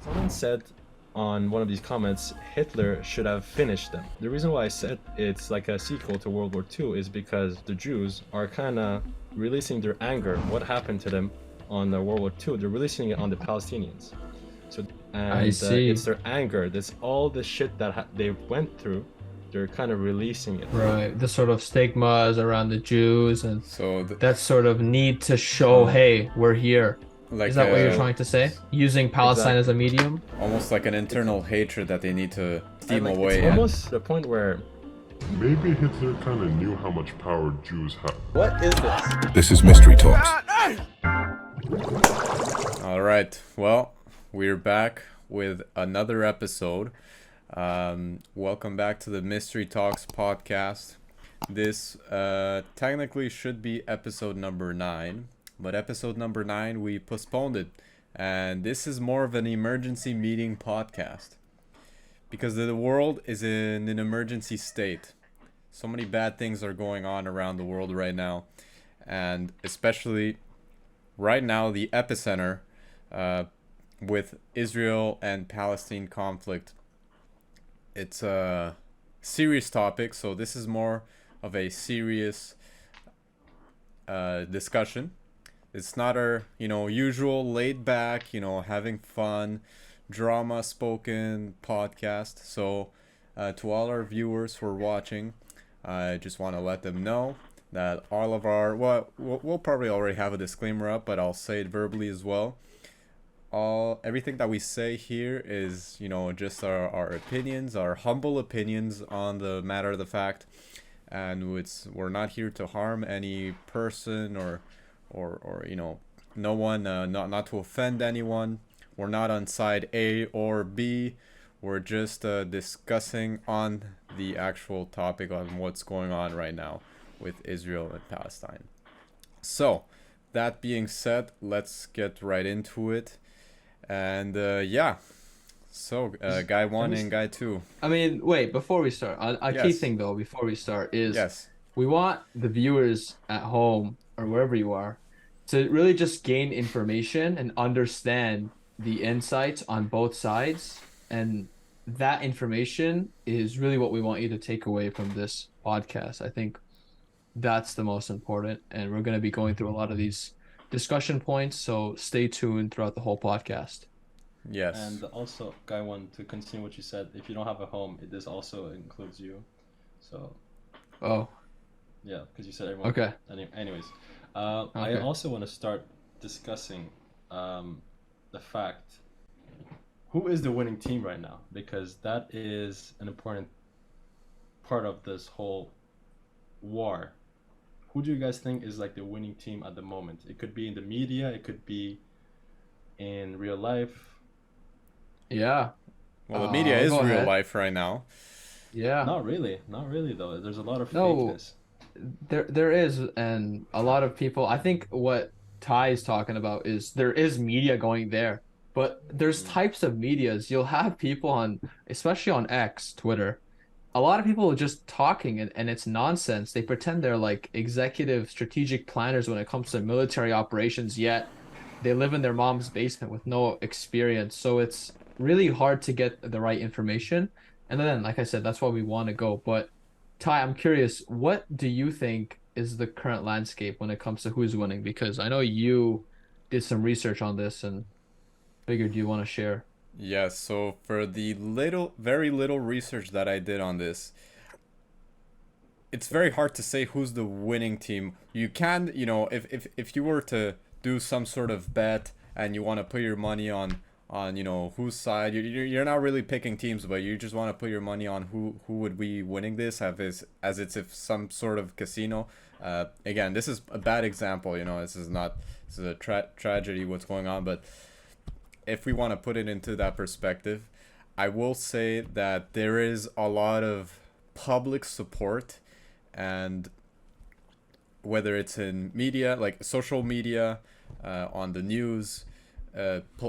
Someone said on one of these comments, Hitler should have finished them. The reason why I said it's like a sequel to World War II is because the Jews are kind of releasing their anger. What happened to them on World War II? They're releasing it on the Palestinians. So, I and it's see. their anger. That's all the shit that they went through. They're kind of releasing it. Right. The sort of stigmas around the Jews and So, that sort of need to show, So, hey, we're here. Is like that what you're so trying to say? Using Palestine as a exactly. medium? almost like an It's internal hatred that they need to steam like it's away. almost the point where Maybe Hitler kind of knew how much power Jews have. what is this? This is Mystery Talks. All right. Well, we're back with another episode. Welcome back to the Mystery Talks podcast. This technically should be episode number 9, but episode number 9 we postponed it, and this is more of an emergency meeting podcast because the world is in an emergency state. So many bad things are going on around the world right now, and especially right now the epicenter with Israel and Palestine conflict. It's a serious topic, so this is more of a serious discussion. It's not our usual laid back, having fun, drama spoken podcast. So to all our viewers who are watching, I just want to let them know that all of our we'll probably already have a disclaimer up, but I'll say it verbally as well. Everything that we say here is just our opinions, our humble opinions on the matter of the fact, and we're not here to harm any person or no one, not to offend anyone. We're not on side A or B. We're just discussing on the actual topic on what's going on right now with Israel and Palestine. So that being said, let's get right into it. And so guy 1 and guy 2. I mean, wait, before we start, a key Yes. thing though, before we start is Yes. we want the viewers at home or wherever you are to really just gain information and understand the insights on both sides. And that information is really what we want you to take away from this podcast. I think that's the most important. And we're going to be going through a lot of these discussion points. So stay tuned throughout the whole podcast. Yes. And also, guy 1, to continue what you said, if you don't have a home, this also includes you. So Oh, yeah, because you said everyone. okay. Anyways, I Okay. also want to start discussing the fact who is the winning team right now, because that is an important part of this whole war. Who do you guys think is like the winning team at the moment? It could be in the media, it could be in real life. Yeah. Well, the media I'll is go real ahead. life right now. Yeah. Not really though. There's a lot of No. fakeness. There is, and a lot of people, I think what Ty is talking about is there is media going there, but there's types of medias. You'll have people on, especially on X, Twitter, a lot of people are just talking and it's nonsense. They pretend they're like executive strategic planners when it comes to military operations, yet they live in their mom's basement with no experience. So it's really hard to get the right information. And then, like I said, that's why we want to go. But Ty, I'm curious, what do you think is the current landscape when it comes to who's winning? Because I know you did some research on this and figured you want to share. Yes, so for the very little research that I did on this, it's very hard to say who's the winning team. You can, if you were to do some sort of bet and you want to put your money on whose side, you're not really picking teams, but you just want to put your money on who would be winning this, as it's if some sort of casino. Again, this is a bad example. This is a tragedy what's going on, but if we want to put it into that perspective, I will say that there is a lot of public support, and whether it's in media, like social media, on the news,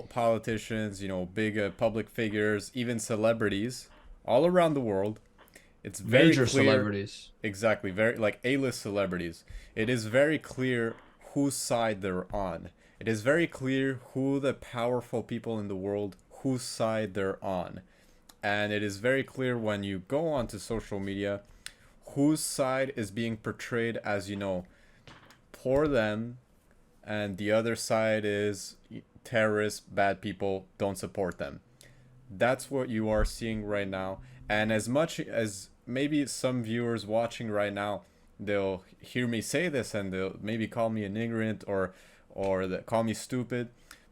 politicians, big public figures, even celebrities all around the world, it's very Major clear. celebrities. Exactly, very like A-list celebrities. It is very clear whose side they're on. It is very clear who the powerful people in the world, whose side they're on. And it is very clear when you go onto social media whose side is being portrayed as, for them, and the other side is terrorists, bad people, don't support them. That's what you are seeing right now. And as much as maybe some viewers watching right now, they'll hear me say this and they'll maybe call me an ignorant or call me stupid,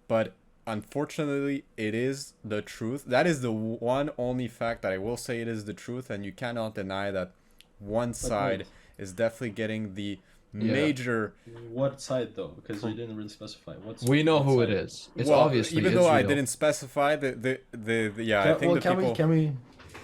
but unfortunately it is the truth. That is the one only fact that I will say it is the truth, and you cannot deny that one side is definitely getting the major. What side though? Because you didn't really specify. We know who it is. It's obviously even Israel. though I didn't specify I think the people. Can we?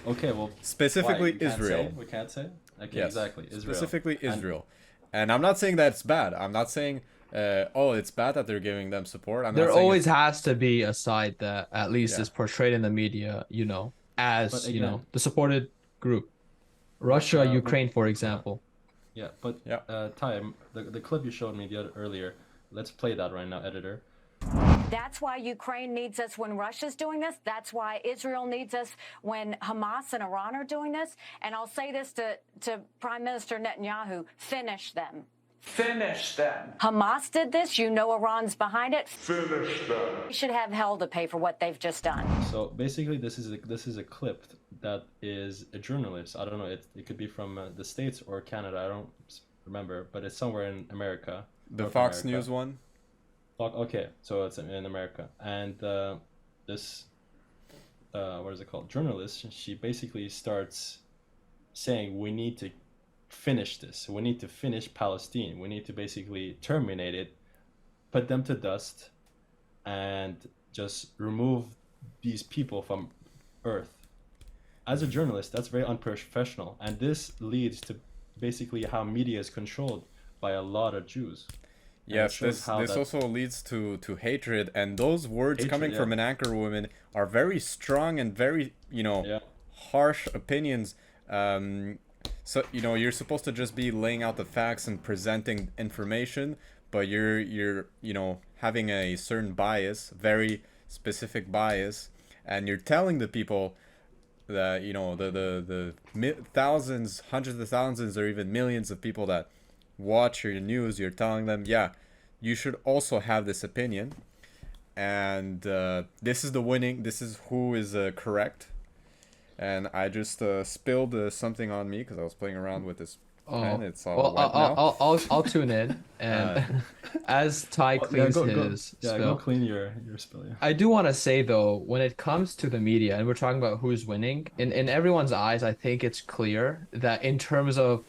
Okay, well. Specifically Israel. We can't say. Okay, yes, exactly. Israel. Specifically Israel, and I'm not saying that's bad. I'm not saying. It's bad that they're giving them support. There always has to be a side that at least is portrayed in the media, as the supported group. Russia, Ukraine, for example. Yeah, but Ty, the clip you showed me earlier, let's play that right now, editor. That's why Ukraine needs us when Russia's doing this. That's why Israel needs us when Hamas and Iran are doing this. And I'll say this to Prime Minister Netanyahu, finish them. Finish them. Hamas did this. Iran's behind it. Finish them. They should have hell to pay for what they've just done. So basically, this is a clip that is a journalist. I don't know. It could be from the States or Canada. I don't remember, but it's somewhere in America. The Fox News one. Okay, so it's in America, and this what is it called? Journalist. She basically starts saying we need to finish this. We need to finish Palestine. We need to basically terminate it, put them to dust, and just remove these people from Earth. As a journalist, that's very unprofessional, and this leads to basically how media is controlled by a lot of Jews. Yes, this also leads to hatred, and those words coming from an anchor woman are very strong and very harsh opinions. So you're supposed to just be laying out the facts and presenting information, but you're having a certain bias, very specific bias, and you're telling the people that the thousands, hundreds of thousands, or even millions of people that watch your news, you're telling them, you should also have this opinion, and this is who is correct. And I just spilled something on me because I was playing around with this pen. It's all wet now. I'll tune in, and as Ty cleans his spill. Go clean your spill. Yeah. I do want to say though, when it comes to the media, and we're talking about who's winning, in everyone's eyes, I think it's clear that in terms of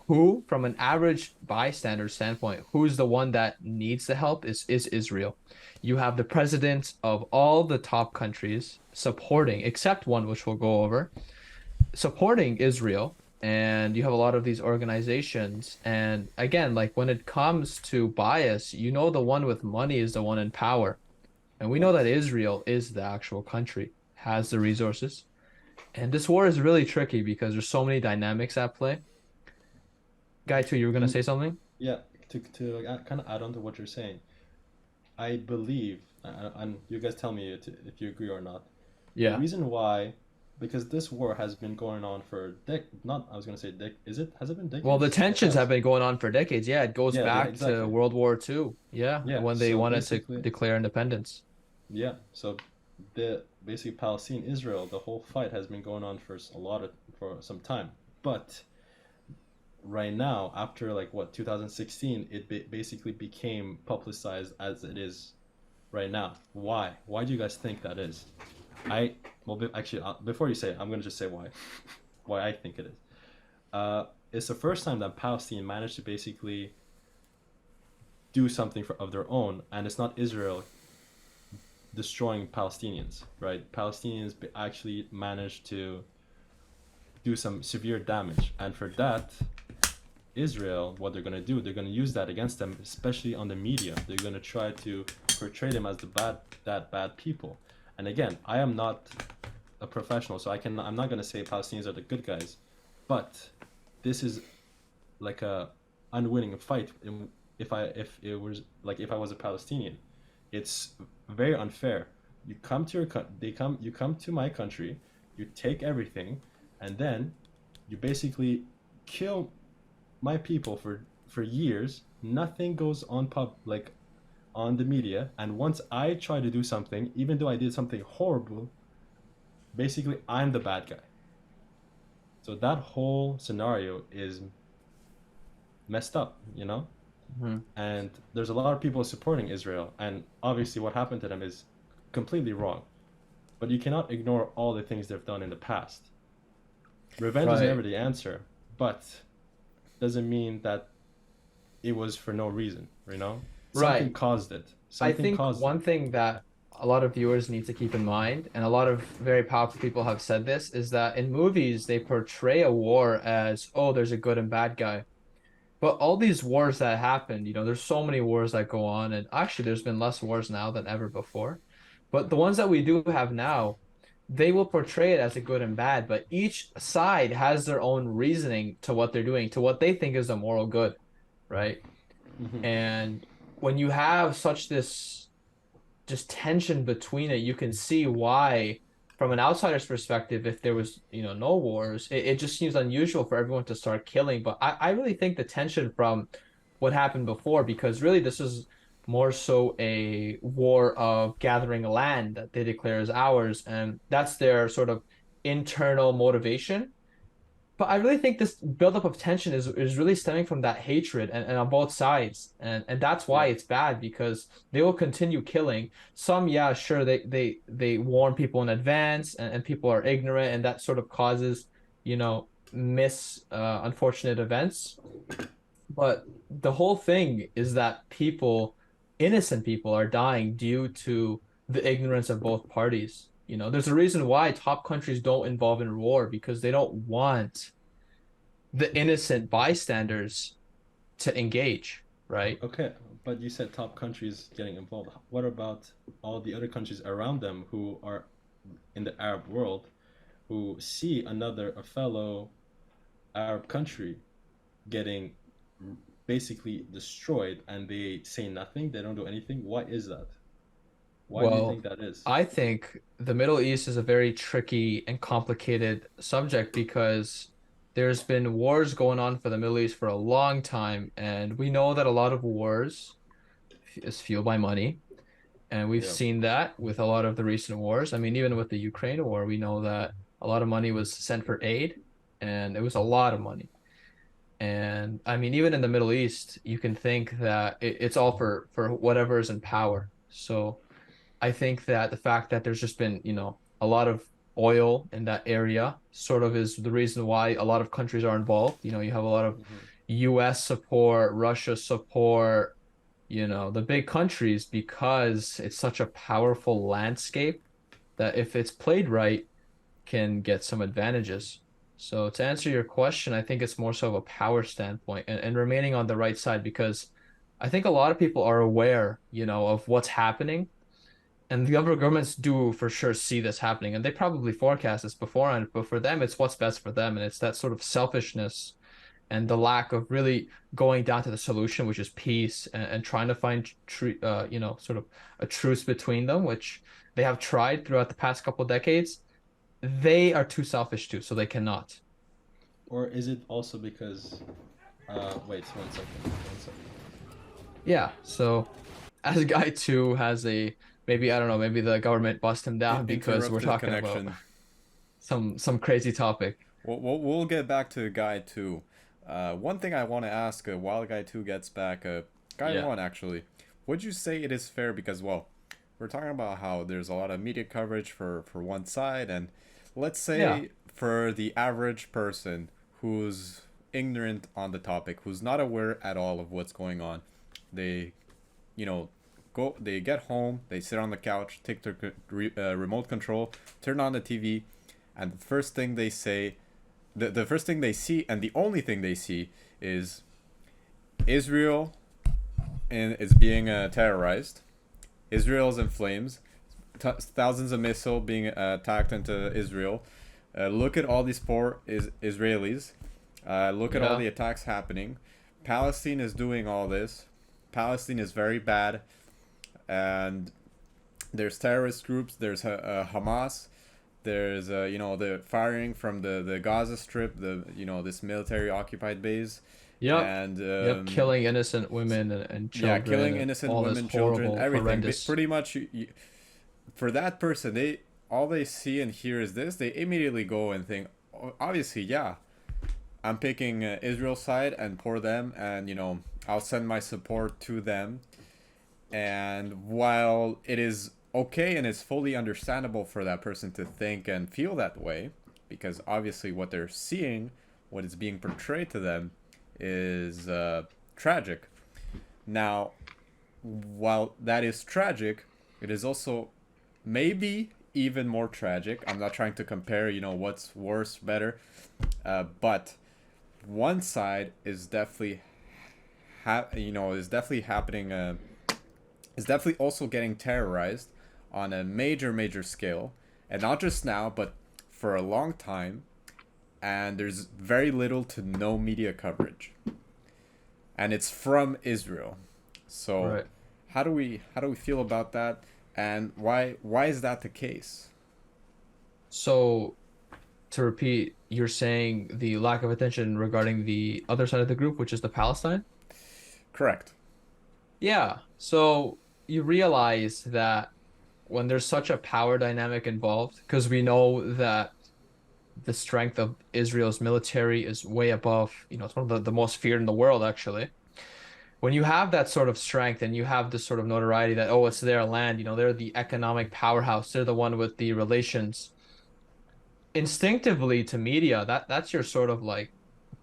who, from an average bystander standpoint, who's the one that needs the help is Israel. You have the presidents of all the top countries supporting, except one which we'll go over, supporting Israel. And you have a lot of these organizations. And again, like when it comes to bias, the one with money is the one in power. And we know that Israel is the actual country, has the resources. And this war is really tricky because there's so many dynamics at play. Guy, too, you were going to say something? Yeah, to kind of add on to what you're saying. I believe, and you guys tell me if you agree or not. Yeah. The reason why, because this war has been going on for has it been decades? Well, the tensions have been going on for decades. Yeah, it goes back to World War II. Yeah, when they wanted to declare independence. Yeah, so basically Palestine, Israel, the whole fight has been going on for some time. But right now, after 2016, it basically became publicized as it is right now. Why do you guys think that is? Before you say it, I'm going to just say why I think it is. It's the first time that Palestine managed to basically do something of their own, and it's not Israel destroying Palestinians, right? Palestinians actually managed to do some severe damage, and for that, Israel, what they're going to do, they're going to use that against them, especially on the media. They're going to try to portray them as bad people. And again, I am not a professional, so I'm not going to say Palestinians are the good guys, but this is like a unwinning fight. If I was a Palestinian, it's very unfair You come to you come to my country, you take everything, and then you basically kill my people for years. Nothing goes on on the media, and once I try to do something, even though I did something horrible, basically I'm the bad guy. So that whole scenario is messed up, you know? Mhm. And there's a lot of people supporting Israel, and obviously what happened to them is completely wrong. But you cannot ignore all the things they've done in the past. Revenge is Right. never the answer, but doesn't mean that it was for no reason, you know? Something Right. caused it. I Something think caused it. one thing that a lot of viewers need to keep in mind, and a lot of very powerful people have said this, is that in movies they portray a war as, oh, there's a good and bad guy. But all these wars that happened, there's so many wars that go on, and actually there's been less wars now than ever before. But the ones that we do have now, they will portray it as a good and bad, but each side has their own reasoning to what they're doing, to what they think is the moral good, right? Hmm. And when you have such this just tension between it, you can see why, from an outsider's perspective, if there was, no wars, it just seems unusual for everyone to start killing. But I really think the tension from what happened before, because really this is more so a war of gathering land that they declare as ours, and that's their sort of internal motivation. But I really think this buildup of tension is really stemming from that hatred and on both sides. And that's why Yeah. it's bad because they will continue killing. Some, yeah, sure, they warn people in advance and people are ignorant and that sort of causes, unfortunate events. But the whole thing is that innocent people are dying due to the ignorance of both parties. There's a reason why top countries don't involve in war because they don't want the innocent bystanders to engage, right? Okay, but you said top countries getting involved. What about all the other countries around them who are in the Arab world who see a fellow Arab country getting basically destroyed and they say nothing, they don't do anything? Why is that? Why do you Well, think that is? I think the Middle East is a very tricky and complicated subject because there's been wars going on for the Middle East for a long time, and we know that a lot of wars is fueled by money. And we've Yeah. seen that with a lot of the recent wars. I mean, even with the Ukraine war, we know that a lot of money was sent for aid, and it was a lot of money. And I mean, even in the Middle East, you can think that it's all for whatever is in power. So I think that the fact that there's just been, a lot of oil in that area sort of is the reason why a lot of countries are involved. You have a lot of Hmm. US support, Russia support, the big countries because it's such a powerful landscape that if it's played right, can get some advantages. So to answer your question, I think it's more so of a power standpoint and remaining on the right side because I think a lot of people are aware, of what's happening. And the other governments do for sure see this happening, and they probably forecast this beforehand. But for them, it's what's best for them, and it's that sort of selfishness and the lack of really going down to the solution, which is peace, and trying to find sort of a truce between them, which they have tried throughout the past couple of decades. They are too selfish too, so they cannot. Or is it also because wait, 1 second. 1 second. Yeah. So as guy two has a maybe I don't know, maybe the government bust him down because we're Interrupted talking about connection. some crazy topic. We'll get back to guy two. One thing I want to ask while guy two gets back, guy Yeah. one actually, would you say it is fair because well, we're talking about how there's a lot of media coverage for one side, and let's Yeah. say for the average person who's ignorant on the topic, who's not aware at all of what's going on, they, you know, they get home, they sit on the couch, take their remote control, turn on the TV, and the first thing they say, the first thing they see, and the only thing they see is Israel and is being terrorized. Israel's in flames. Thousands of missiles being attacked into Israel. Look at all these poor Israelis. Look at all Yeah. the attacks happening. Palestine is doing all this. Palestine is very bad, and there's terrorist groups, there's Hamas, there's the firing from the Gaza Strip, this military occupied base, Yep. and Yep. Killing innocent women and yeah, children. killing And innocent all women, this children, horrible, everything. horrendous. Pretty much, for that person, all they see and hear is this. They immediately go and think, "Oh, obviously, yeah, I'm picking Israel's side and for them, and I'll send my support to them." And while it is okay and it's fully understandable for that person to think and feel that way, because obviously what they're seeing, what is being portrayed to them, is tragic. Now, while that is tragic, it is also maybe even more tragic. I'm not trying to compare, what's worse, better, but one side is definitely, is definitely happening. Is definitely also getting terrorized on a major, major scale, and not just now, but for a long time. And there's very little to no media coverage, and it's from Israel. So, Right. how do we feel about that, and why is that the case? So, to repeat, you're saying the lack of attention regarding the other side of the group, which is the Palestine? Correct. Yeah. So you realize that when there's such a power dynamic involved, because we know that the strength of Israel's military is way above, it's one of the most feared in the world, actually. When you have that sort of strength and you have this sort of notoriety that, oh, it's their land, they're the economic powerhouse, they're the one with the relations. Instinctively to media, that's your sort of like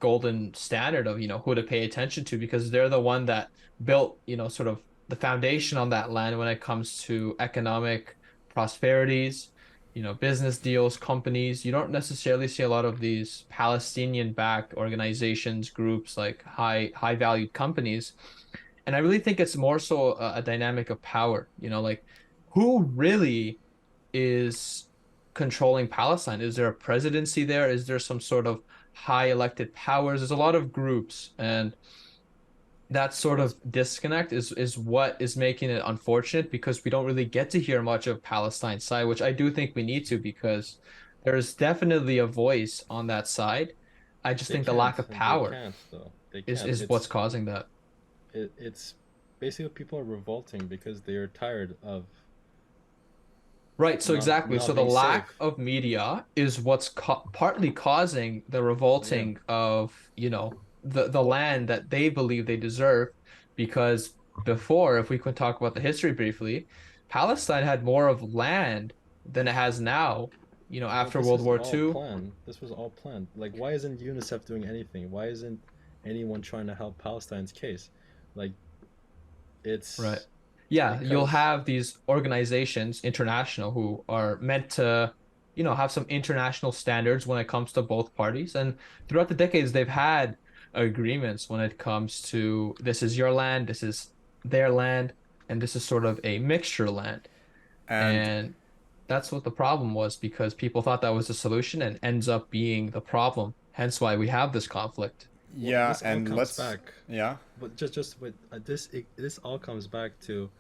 golden standard of, who to pay attention to because they're the one that built, sort of the foundation on that land when it comes to economic prosperities, business deals, companies. You don't necessarily see a lot of these Palestinian-backed organizations, groups, like high valued companies. And I really think it's more so a dynamic of power, like who really is controlling Palestine? Is there a presidency there? Is there some sort of high elected powers? There's a lot of groups, and that sort of disconnect is what is making it unfortunate because we don't really get to hear much of Palestine's side, which I do think we need to because there's definitely a voice on that side. I just They think the can't. lack of They power can't though. They is can't. is what's causing that. It's basically people are revolting because they are tired of Right, so exactly. So not the being lack safe. of media is what's partly causing the Yeah. revolting of, the land that they believe they deserve. Because before, if we could talk about the history briefly, Palestine had more of land than it has now, But after this World is War all II. planned. This was all planned. Like, why isn't UNICEF doing anything? Why isn't anyone trying to help Palestine's case? Like, Right. it's Yeah, you'll because have these organizations, international, who are meant to, have some international standards when it comes to both parties. And throughout the decades, they've had agreements when it comes to this is your land, this is their land, and this is sort of a mixture land. And And that's what the problem was because people thought that was the solution and ends up being the problem. Hence why we have this conflict. well, yeah, this all and comes let's back. yeah. But just with this all comes back to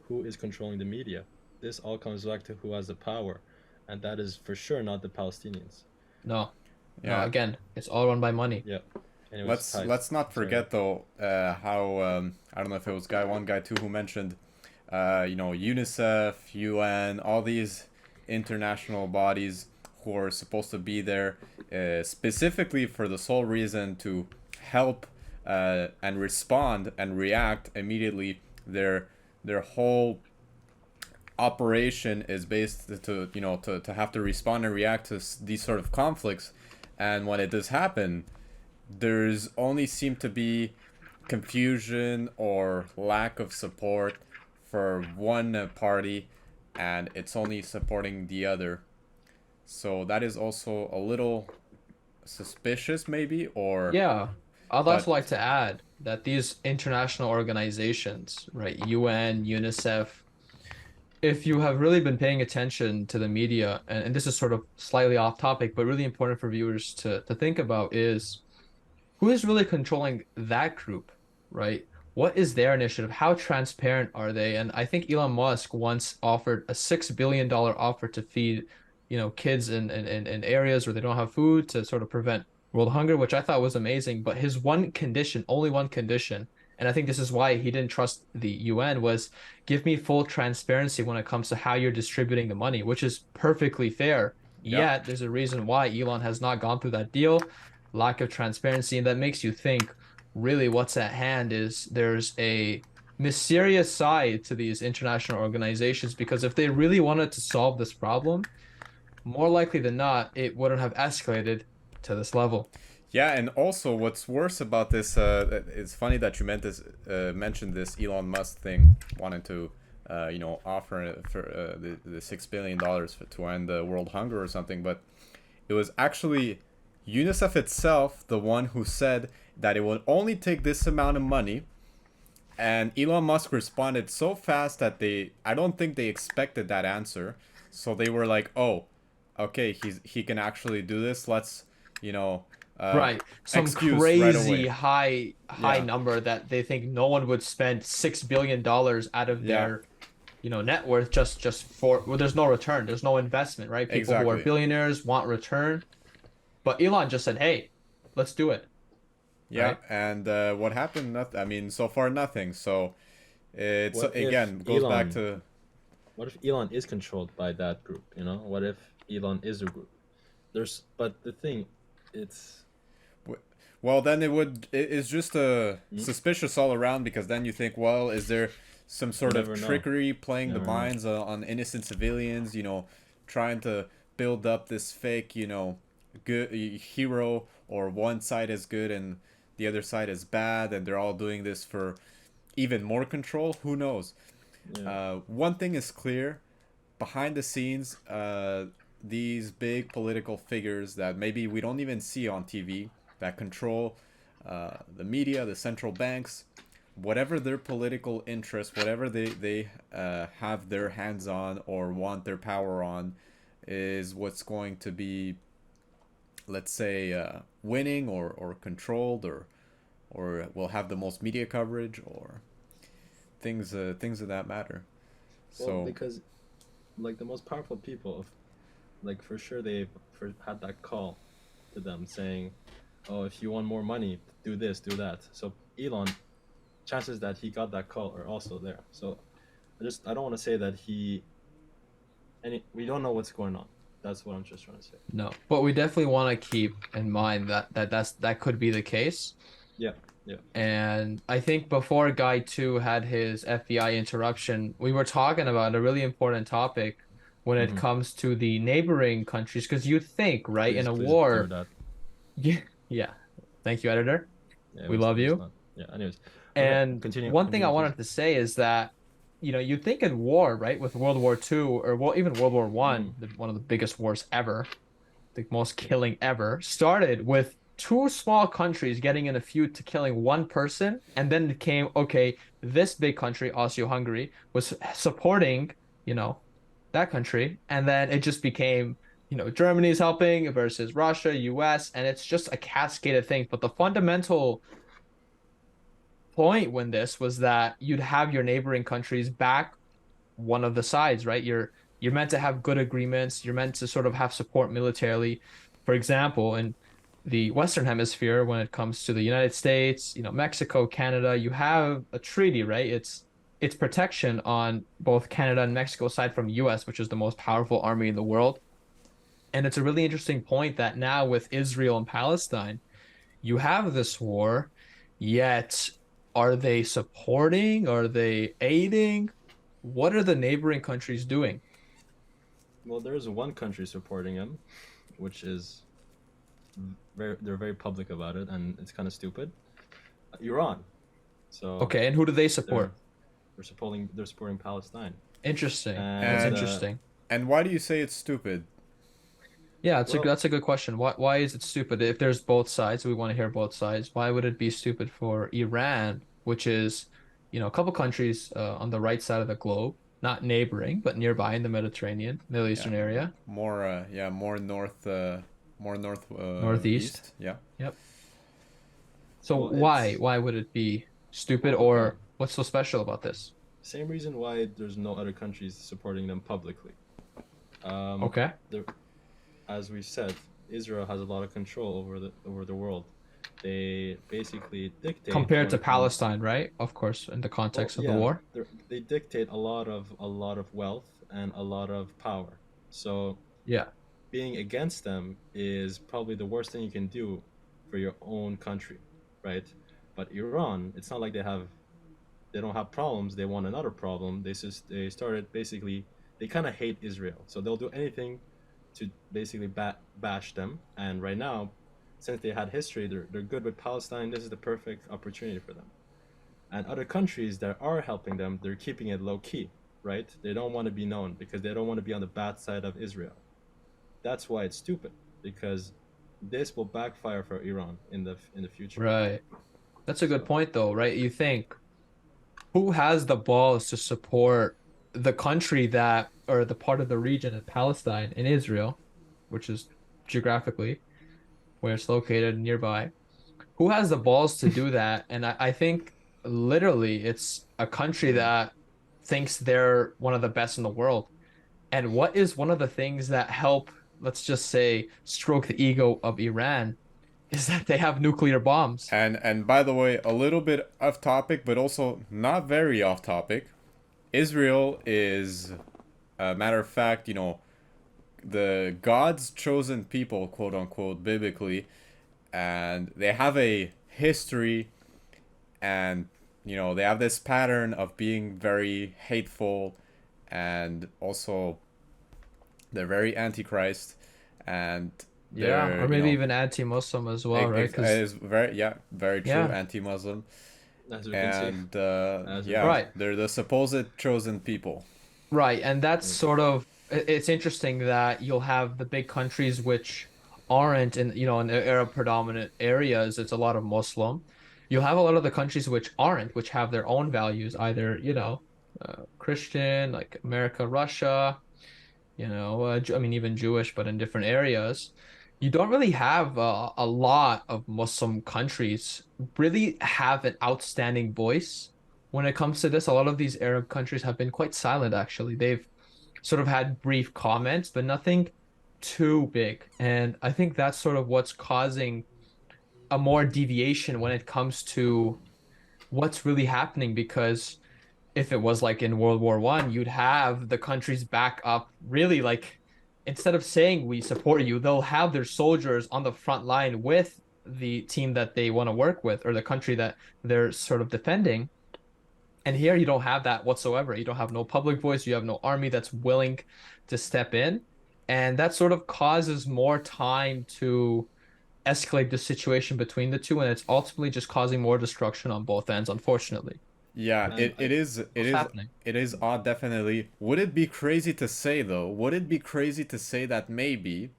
who is controlling the media. This all comes back to who has the power, and that is for sure not the Palestinians. No, no, Yeah. again, it's all run by money. Yeah. Anyways, Let's not sorry. forget though how I don't know if it was guy one, guy two who mentioned UNICEF, UN, all these international bodies who are supposed to be there specifically for the sole reason to help and respond and react immediately. Their whole operation is based to have to respond and react to these sort of conflicts, and when it does happen, there's only seem to be confusion or lack of support for one party, and it's only supporting the other. So that is also a little suspicious, maybe, or Yeah, I'd also but like to add that these international organizations, right, UN, UNICEF, if you have really been paying attention to the media, and this is sort of slightly off topic, but really important for viewers to think about is who is really controlling that group, right? what is their initiative? How transparent are they? And I think Elon Musk once offered a $6 billion offer to feed, kids in areas where they don't have food to sort of prevent world hunger, which I thought was amazing. But his one condition, only one condition, and I think this is why he didn't trust the UN, was give me full transparency when it comes to how you're distributing the money, which is perfectly fair. Yeah. Yet there's a reason why Elon has not gone through that deal, lack of transparency, and that makes you think really what's at hand is there's a mysterious side to these international organizations because if they really wanted to solve this problem, more likely than not, it wouldn't have escalated to this level. Yeah, and also what's worse about this, it's funny that you mentioned this Elon Musk thing, wanting to, offer for the $6 billion to end the world hunger or something, but it was actually UNICEF itself, the one who said that it would only take this amount of money, and Elon Musk responded so fast that I don't think they expected that answer, so they were like, oh, okay, he can actually do this. Let's, Right. Some excuse right crazy away. high Yeah. number that they think no one would spend $6 billion out of their, net worth just for well, there's no return. There's no investment, right? People who are Exactly. billionaires want return. But Elon just said, hey, let's do it. Yeah, Right? and what happened? Nothing. I mean, so far nothing. So it's What if again goes back Elon? to What if Elon is controlled by that group? What if Elon is a group? But the thing, it's well, then it's just Hmm? suspicious all around because then you think, well, is there some You sort of never know. trickery playing the Never know. minds on innocent civilians? Trying to build up this fake, good hero, or one side is good and the other side is bad, and they're all doing this for even more control. Who knows? Yeah. One thing is clear: behind the scenes, these big political figures that maybe we don't even see on TV that control the media, the central banks, whatever their political interests, whatever they have their hands on or want their power on, is what's going to be, let's say, winning or controlled or will have the most media coverage or things of that matter. Well, So because like the most powerful people, like for sure they've had that call to them saying, "Oh, if you want more money, do this, do that." So Elon, chances that he got that call are also there. So I don't want to say that we don't know what's going on. That's what I'm just trying to say. No. But we definitely want to keep in mind that could be the case. Yeah, yeah. And I think before Guy 2 had his FBI interruption, we were talking about a really important topic when it Hmm. comes to the neighboring countries. Because you think, right, in Please, a please blur war, that. yeah, yeah. Thank you, editor. Yeah, We love it's you. not. Yeah. Anyways, okay, And continue, one thing I continue, please. wanted to say is that, you think in war, right, with World War II or well, even World War Mm. One, one of the biggest wars ever, the most killing ever, started with two small countries getting in a feud to killing one person, and then it came, okay, this big country, Austria-Hungary, was supporting, you know, that country, and then it just became, Germany's helping versus Russia, US, and it's just a cascaded thing. But the fundamental point when this was that you'd have your neighboring countries back one of the sides, right? You're meant to have good agreements. You're meant to sort of have support militarily. For example, in the Western Hemisphere, when it comes to the United States, Mexico, Canada, you have a treaty, right? It's protection on both Canada and Mexico, aside from US, which is the most powerful army in the world. And it's a really interesting point that now with Israel and Palestine, you have this war, yet are they supporting? Are they aiding? What are the neighboring countries doing? Well, there's one country supporting him, which is they're very public about it, and it's kind of stupid. Iran. So Okay, and who do they they're support? they're supporting Palestine, Interesting. That's and and interesting. and why do you say it's stupid? Yeah, well, that's a good question. Why is it stupid? If there's both sides, we want to hear both sides. Why would it be stupid for Iran, which is, a couple countries on the right side of the globe, not neighboring, but nearby in the Mediterranean, Middle Yeah, Eastern area, more north northeast. east. Yeah. Yep. So well, it's why would it be stupid, Okay. or what's so special about this? Same reason why there's no other countries supporting them publicly. Um, Okay. the, as we said, Israel has a lot of control over the world. They basically dictate Compared when to it comes. Palestine, right? Of course, in the Well, context of the yeah, war. they dictate a lot of wealth and a lot of power. So Yeah. being against them is probably the worst thing you can do for your own country, right? But Iran, it's not like they don't have problems. They want another problem. They started basically they kind of hate Israel, so they'll do anything to basically bash them. And right now, since they had history, they're good with Palestine. This is the perfect opportunity for them. And other countries that are helping them, they're keeping it low key, right? They don't want to be known because they don't want to be on the bad side of Israel. That's why it's stupid because this will backfire for Iran in the future. Right. That's a good So point, though, right? You think who has the balls to support the country that, or the part of the region in Palestine in Israel, which is geographically where it's located nearby? Who has the balls to do that? And I think literally it's a country that thinks they're one of the best in the world. And what is one of the things that help, let's just say, stroke the ego of Iran is that they have nuclear bombs. And by the way, a little bit off topic, but also not very off topic. Israel is, a matter of fact, the God's chosen people, quote unquote, biblically, and they have a history, and they have this pattern of being very hateful, and also they're very antichrist, and Yeah, they're or maybe even anti-Muslim as well, right? it Because is very, yeah, very true, yeah, anti-Muslim, as we can see, and as we can yeah, see. right, they're the supposed chosen people. right, and that's Mm. sort of it's interesting that you'll have the big countries which aren't in in the Arab predominant areas. It's a lot of Muslim. You'll have a lot of the countries which aren't, which have their own values, either Christian, like America, Russia. I mean, even Jewish, but in different areas. You don't really have a lot of Muslim countries really have an outstanding voice when it comes to this. A lot of these Arab countries have been quite silent, actually. They've sort of had brief comments, but nothing too big. And I think that's sort of what's causing a more deviation when it comes to what's really happening, because if it was like in World War One, you'd have the countries back up really like instead of saying we support you, they'll have their soldiers on the front line with the team that they want to work with or the country that they're sort of defending. And here you don't have that whatsoever. You don't have no public voice, you have no army that's willing to step in. And that sort of causes more time to escalate the situation between the two, and it's ultimately just causing more destruction on both ends, unfortunately. Yeah, And I, What's happening? it is odd, definitely. Would it be crazy to say though? Would it be crazy to say that maybe,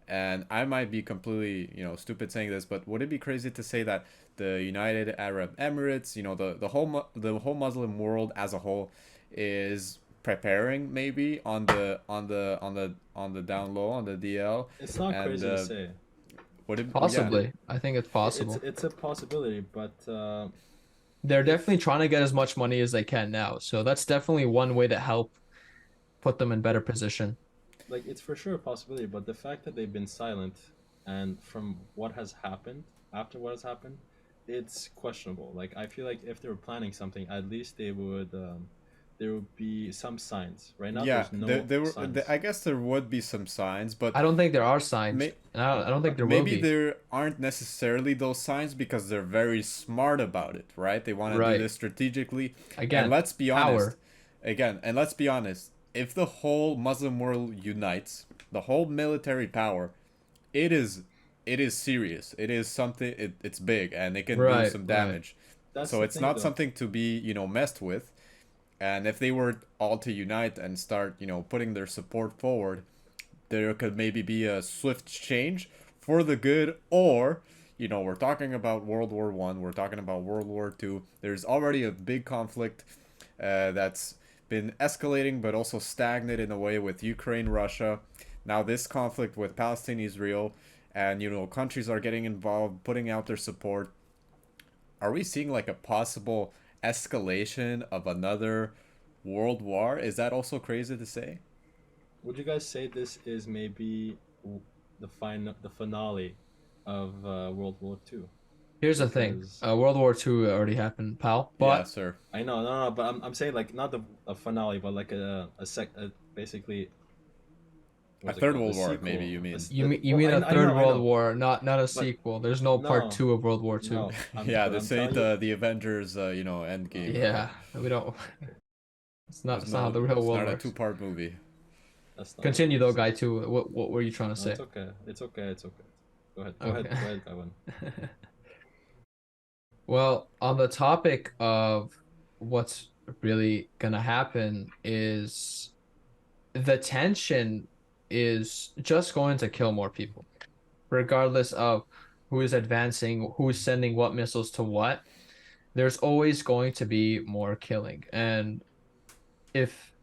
and I might be completely, stupid saying this, but would it be crazy to say that the United Arab Emirates, the whole Muslim world as a whole, is preparing maybe on the down low, on the DL, it's not and crazy to say. would it? Yeah, Possibly. I think it's It's possible. it's a possibility, but They're if definitely trying to get as much money as they can now. So that's definitely one way to help put them in better position. like it's for sure a possibility, but the fact that they've been silent and from what has happened after what has happened, it's questionable. Like I feel like if they were planning something, at least there would be some signs. Right now, yeah. there's no I signs. guess there would be some signs, but I don't think there are signs. may, And I don't think there will maybe be. there aren't necessarily those signs because they're very smart about it, right? They want to do Right. this strategically. And Again, let's be honest, power. if the whole Muslim world unites, the whole military power, it is it is serious. It is something, it's big and it can do Right, some right. damage. That's So the it's thing, not though. something to be, messed with. And if they were all to unite and start, putting their support forward, there could maybe be a swift change for the good, or we're talking about World War One, we're talking about World War Two. There's already a big conflict that's been escalating, but also stagnant in a way with Ukraine, Russia. Now this conflict with Palestine, Israel, and countries are getting involved, putting out their support. are we seeing like a possible escalation of another world war? Is that also crazy to say? Would you guys say this is maybe the finale of World War II? Here's the thing. Because World War II already happened, pal. Yeah, But sir. I know, no, but I'm saying like not a finale, but like basically A what's it third called? world war, sequel. maybe you mean. you mean a I third know, I World know, War, not a but sequel. There's no part no, two of World War II. no. Yeah, But I'm this ain't telling you, the Avengers, Endgame. Yeah, we don't. There's It's not how the no, real it's world not a works. two-part movie. that's not what Continue it though, is. guy. Two. What were you trying to No, say? it's okay. It's okay. It's okay. Go ahead. Okay. Go ahead, Kevin. Well, on the topic of what's really gonna happen is the tension is just going to kill more people, regardless of who is advancing, who is sending what missiles to what. There's always going to be more killing. And if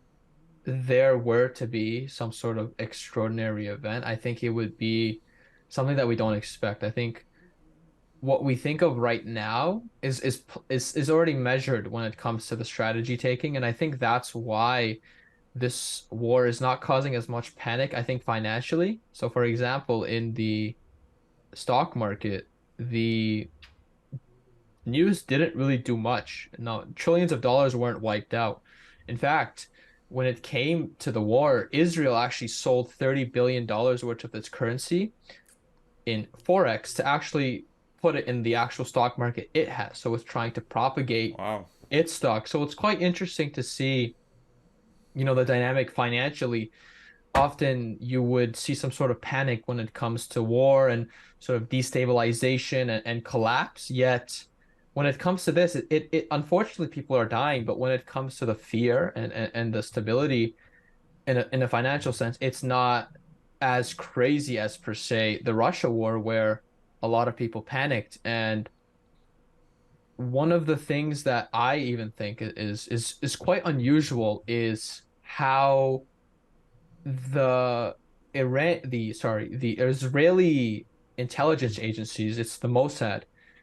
there were to be some sort of extraordinary event, I think it would be something that we don't expect. I think what we think of right now is already measured when it comes to the strategy taking, and I think that's why this war is not causing as much panic, I think, financially. So, for example, in the stock market, the news didn't really do much. No, trillions of dollars weren't wiped out. In fact, when it came to the war, Israel actually sold $30 billion worth of its currency in Forex to actually put it in the actual stock market it has. So it's trying to propagate Wow. its stock. So it's quite interesting to see, the dynamic financially. Often you would see some sort of panic when it comes to war and sort of destabilization and collapse. Yet when it comes to this, it unfortunately people are dying, but when it comes to the fear and the stability in a financial sense, it's not as crazy as per se the Russia war where a lot of people panicked. And one of the things that I even think is quite unusual is how the Israeli intelligence agencies, it's the Mossad,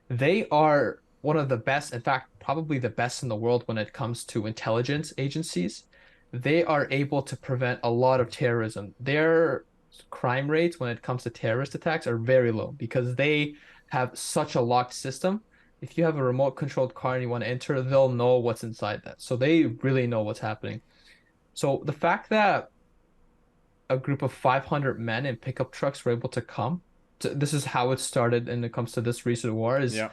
they are one of the best, in fact, probably the best in the world when it comes to intelligence agencies. They are able to prevent a lot of terrorism. Their crime rates when it comes to terrorist attacks are very low because they have such a locked system. If you have a remote controlled car and you want to enter, they'll know what's inside that. So they really know what's happening. So the fact that a group of 500 men in pickup trucks were able to come. This is how it started when it comes to this recent war is Yeah.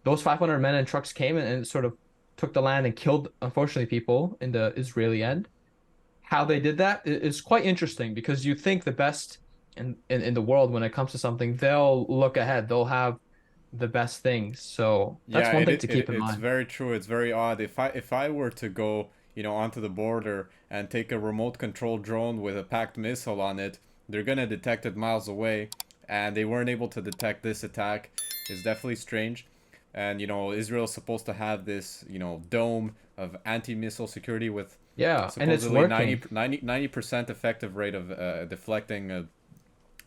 those 500 men in trucks came and sort of took the land and killed, unfortunately, people in the Israeli end. How they did that is quite interesting because you think the best in the world when it comes to something, they'll look ahead. They'll have the best things. So that's Yeah, one it, thing it, to keep in it's mind. very true. It's very odd. If I were to go, onto the border and take a remote control drone with a packed missile on it, they're gonna detect it miles away, and they weren't able to detect this attack. It's definitely strange. And Israel's supposed to have this, dome of anti-missile security with Yeah, and it's supposedly working. 90% effective rate of deflecting The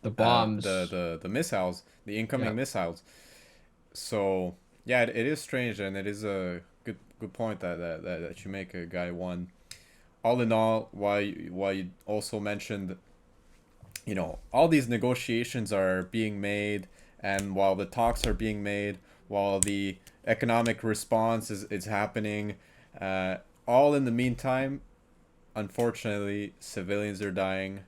the, bombs. the the missiles, the incoming Yeah. missiles. So yeah, it is strange, and it is a good point that you make, a guy one. All in all, why you also mentioned, all these negotiations are being made, and while the talks are being made, while the economic response is happening, uh, all in the meantime, unfortunately, civilians are dying.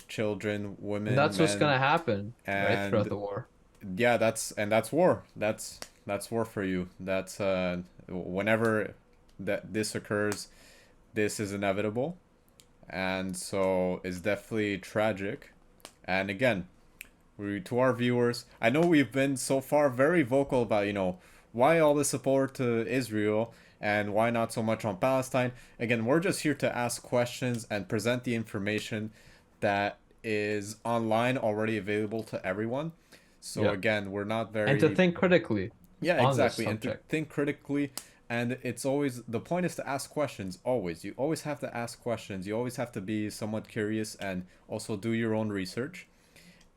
Children, And women, that's what's men, gonna happen, right, throughout and the war. yeah, that's war. That's war for you. That's whenever that this occurs, this is inevitable, and so it's definitely tragic. And again, to our viewers, I know we've been so far very vocal about why all the support to Israel and why not so much on Palestine. Again, we're just here to ask questions and present the information that is online already available to everyone. So Yeah. again, we're not And to very. think critically Yeah, on this exactly, and to subject. think critically. And it's always, the point is to ask questions. Always, you always have to ask questions. You always have to be somewhat curious and also do your own research,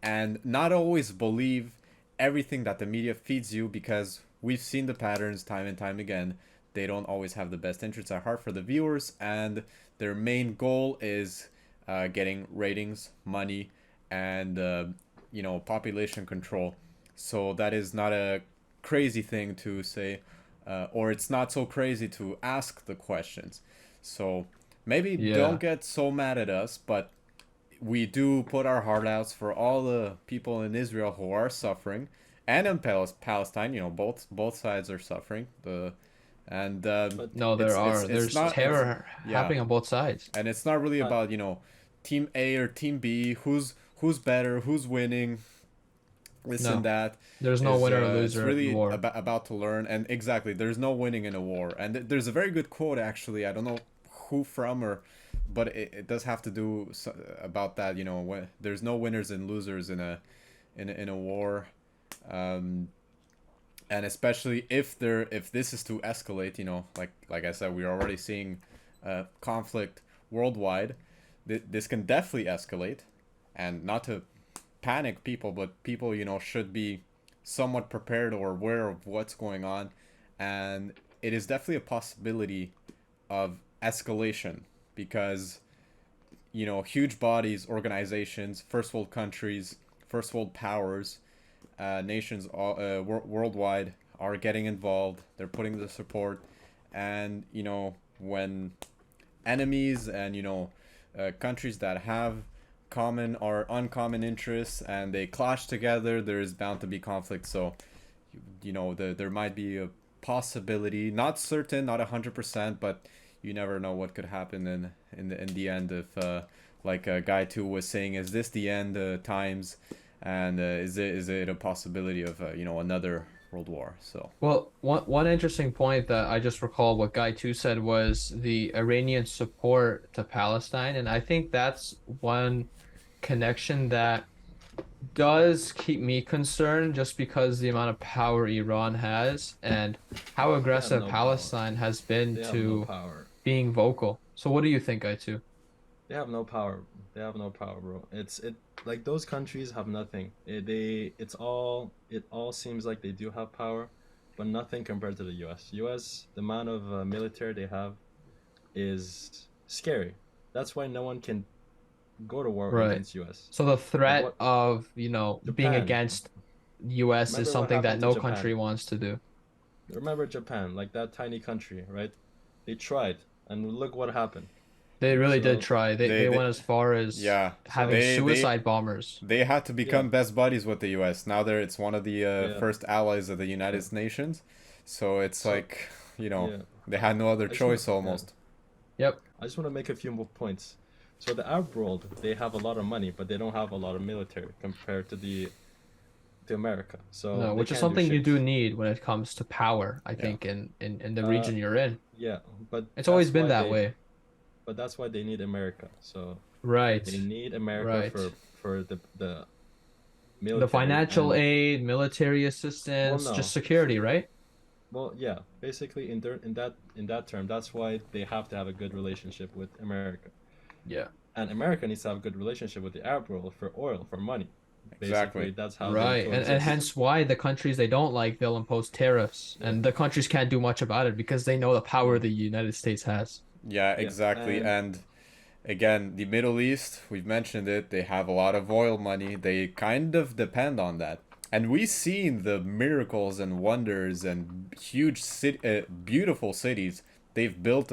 and not always believe everything that the media feeds you, because we've seen the patterns time and time again. They don't always have the best interests at heart for the viewers, and their main goal is getting ratings, money, and population control. So that is not a crazy thing to say, or it's not so crazy to ask the questions. So maybe don't get so mad at us, but we do put our heart outs for all the people in Israel who are suffering, and in Palestine. Both sides are suffering. No, there's terror happening on both sides. And it's not really about team A or team B, who's better, who's winning, this and that. There's no winner or loser. It's really in war. about to learn, and exactly, there's no winning in a war. And there's a very good quote, actually. I don't know who from, but it does have to do about that. When there's no winners and losers in a war. And especially if this is to escalate, like I said, we're already seeing conflict worldwide. This can definitely escalate, and not to panic people, but people should be somewhat prepared or aware of what's going on, and it is definitely a possibility of escalation because huge bodies, organizations, first world countries, first world powers, nations worldwide are getting involved. They're putting the support, and when enemies and countries that have common or uncommon interests and they clash together, there is bound to be conflict. So there might be a possibility, not certain, not 100%, but you never know what could happen in the end. If like Guy 2 was saying, is this the end times? And is it a possibility of another world war? So one interesting point that I just recalled what Guy 2 said was the Iranian support to Palestine, and I think that's one connection that does keep me concerned, just because the amount of power Iran has and how aggressive Palestine has been to being vocal. So what do you think, Guy 2? They have no power. They have no power, bro. Like those countries have nothing. It all seems like they do have power, but nothing compared to the U.S. The amount of military they have is scary. That's why no one can go to war against U.S. So the threat of being against U.S. is something that no country wants to do. Remember Japan, like that tiny country, right? They tried, and look what happened. They really did try. They went as far as having suicide bombers. They had to become best buddies with the U.S. Now it's one of the first allies of the United Nations. So it's they had no other choice almost. Yep. I just want to make a few more points. So the Arab world, they have a lot of money, but they don't have a lot of military compared to America. So which is something you do need when it comes to power, I think, in the region you're in. Yeah, but it's always been that way. But that's why they need America. So they need America for the military, the financial aid, military assistance, just security, right? Well, yeah, basically in that term, that's why they have to have a good relationship with America. Yeah. And America needs to have a good relationship with the Arab world for oil, for money. Exactly. Basically, that's how. Right, and hence why the countries they don't like, they'll impose tariffs, and the countries can't do much about it because they know the power the United States has. Yeah, exactly. And again, the Middle East, we've mentioned it, they have a lot of oil money. They kind of depend on that. And we've seen the miracles and wonders and huge beautiful cities they've built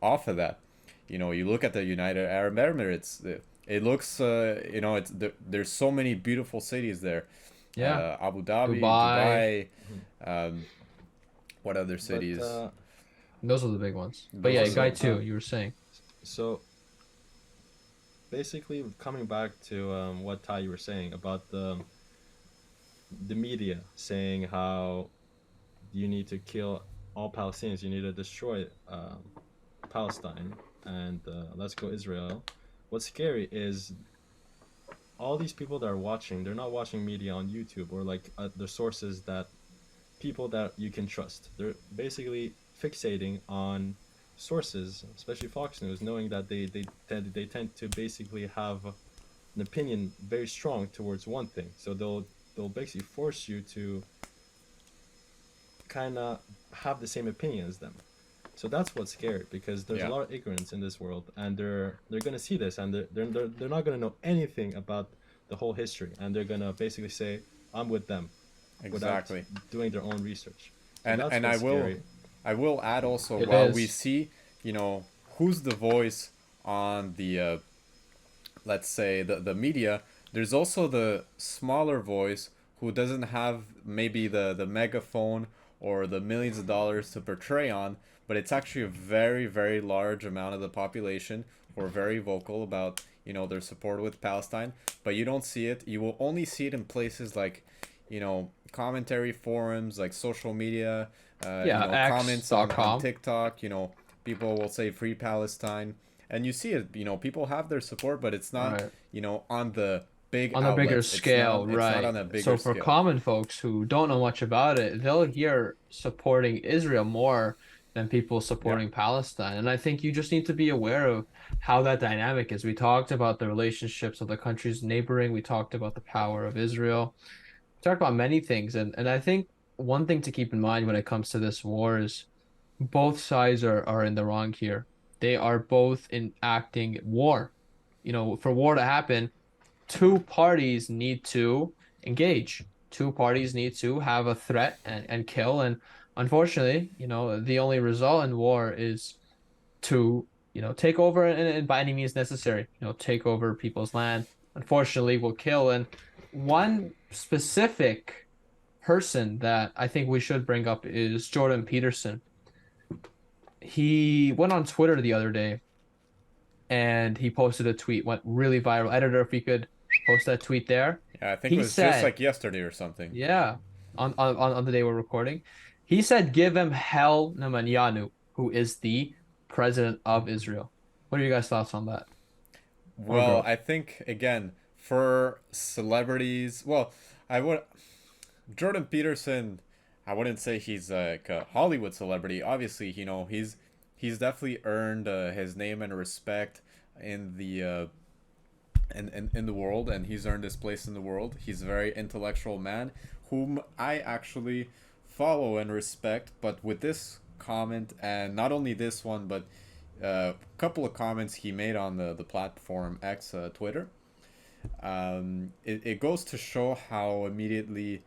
off of that. You look at the United Arab Emirates, it looks, there's so many beautiful cities there. Yeah. Abu Dhabi, Dubai, what other cities? Those are the big ones. But yeah, Guy 2, you were saying. So basically, coming back to what Ty you were saying about the media saying how you need to kill all Palestinians, you need to destroy Palestine, and let's go Israel. What's scary is all these people that are watching, they're not watching media on YouTube or like the sources that people that you can trust. They're basically fixating on sources, especially Fox News, knowing that they tend to basically have an opinion very strong towards one thing. So they'll basically force you to kind of have the same opinion as them. So that's what's scary, because there's a Yeah. lot of ignorance in this world, and they're gonna see this, and they're not gonna know anything about the whole history, and they're gonna basically say, "I'm with them," without Exactly. doing their own research. So And that's and what's scary. I will add also, It while we is. see, who's the voice on the let's say the media, there's also the smaller voice who doesn't have maybe the megaphone or the millions of dollars to portray on, but it's actually a very, very large amount of the population who are very vocal about, their support with Palestine. But you don't see it. You will only see it in places like, commentary forums, like social media, Yeah, comments on X.com. TikTok. People will say free Palestine, and you see it. People have their support, but it's not, Right. on the big On a bigger outlets. scale, It's not right? on a bigger So for scale. common folks who don't know much about it, they'll hear supporting Israel more than people Yeah. supporting Palestine. And I think you just need to be aware of how that dynamic is. We talked about the relationships of the countries neighboring. We talked about the power of Israel. We talked about many things. And I think one thing to keep in mind when it comes to this war is both sides are in the wrong here. They are both enacting war. For war to happen, two parties need to engage. Two parties need to have a threat and kill. And unfortunately, the only result in war is to, take over and by any means necessary, take over people's land. Unfortunately, will kill. And one specific person that I think we should bring up is Jordan Peterson. He went on Twitter the other day and he posted a tweet, went really viral. Editor, if we could post that tweet there. Yeah, I think it He was just said, like yesterday or something. yeah, on the day we're recording, he said, give him hell Netanyahu, who is the president of Israel. What are you guys' thoughts on that? Or Well, girls? I think again for celebrities, well, I would Jordan Peterson, I wouldn't say he's like a Hollywood celebrity. Obviously, he's definitely earned his name and respect in the in the world, and he's earned his place in the world. He's a very intellectual man whom I actually follow and respect. But with this comment, and not only this one, but a couple of comments he made on the platform X, Twitter, it goes to show how immediately,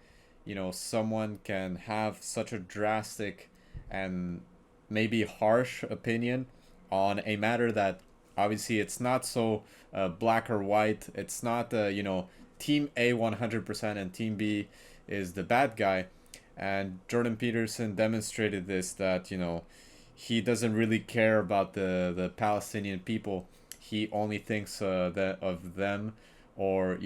someone can have such a drastic and maybe harsh opinion on a matter that obviously it's not so black or white. It's not team A 100% and team B is the bad guy. And Jordan Peterson demonstrated this, that he doesn't really care about the Palestinian people. He only thinks that of them, or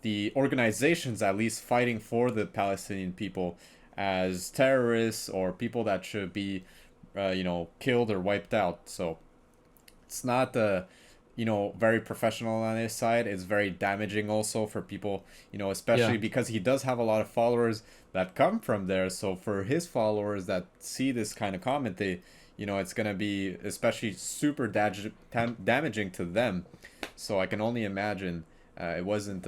the organizations at least fighting for the Palestinian people, as terrorists or people that should be killed or wiped out. So it's not very professional on his side. It's very damaging also for people, especially Yeah. because he does have a lot of followers that come from there. So for his followers that see this kind of comment, they it's going to be especially super damaging to them. So I can only imagine it wasn't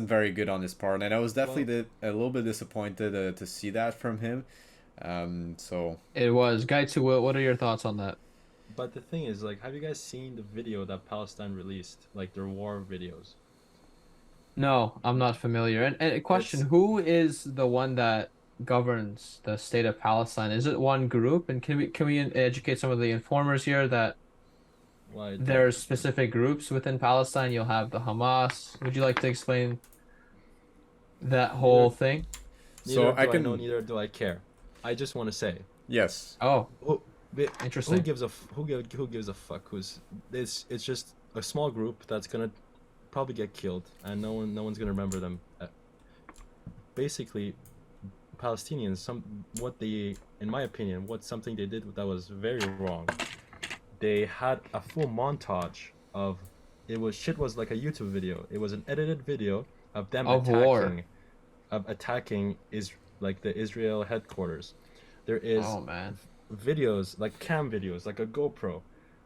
very good on his part, and I was definitely a little bit disappointed to see that from him. So It was. Guy to what are your thoughts on that? But the thing is, like, have you guys seen the video that Palestine released, like their war videos? No, I'm not familiar. And a question, It's who is the one that governs the state of Palestine? Is it one group? And can we educate some of the informers here that well, I don't. there's specific groups within Palestine? You'll have the Hamas. Would you like to explain that whole Neither thing? so neither I do I know, can, neither do I care. I just want to say, yes. Oh, who, who interesting. gives a who gives a fuck? It's just a small group that's gonna probably get killed, and no one's gonna remember them. Basically, Palestinians, what they, in my opinion, what something they did that was very wrong. They had a full montage of, shit was like a YouTube video. It was an edited video of them Of war. attacking is like the Israel headquarters. There is Oh man. videos, like cam videos, like a GoPro,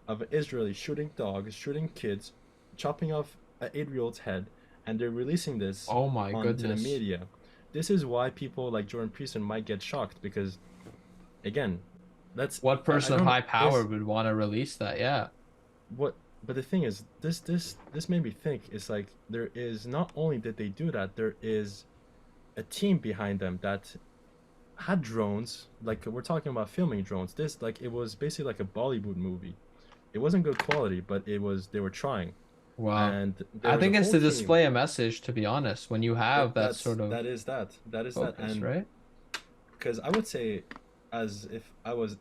of Israelis shooting dogs, shooting kids, chopping off an 8-year-old's head, and they're releasing this Oh my onto the goodness. media. this is why people like Jordan Peterson might get shocked because, again, that's What I person of don't know high power this would want to release that? Yeah. what. But the thing is, this made me think. It's like there is not only did they do that, there is a team behind them that had drones. Like we're talking about filming drones. This like it was basically like a Bollywood movie. It wasn't good quality, but it was they were trying, Wow. and there I was a think it's whole to team. display a message, to be honest, when you have that sort of That is that, focus, and right? because I would say, as if I was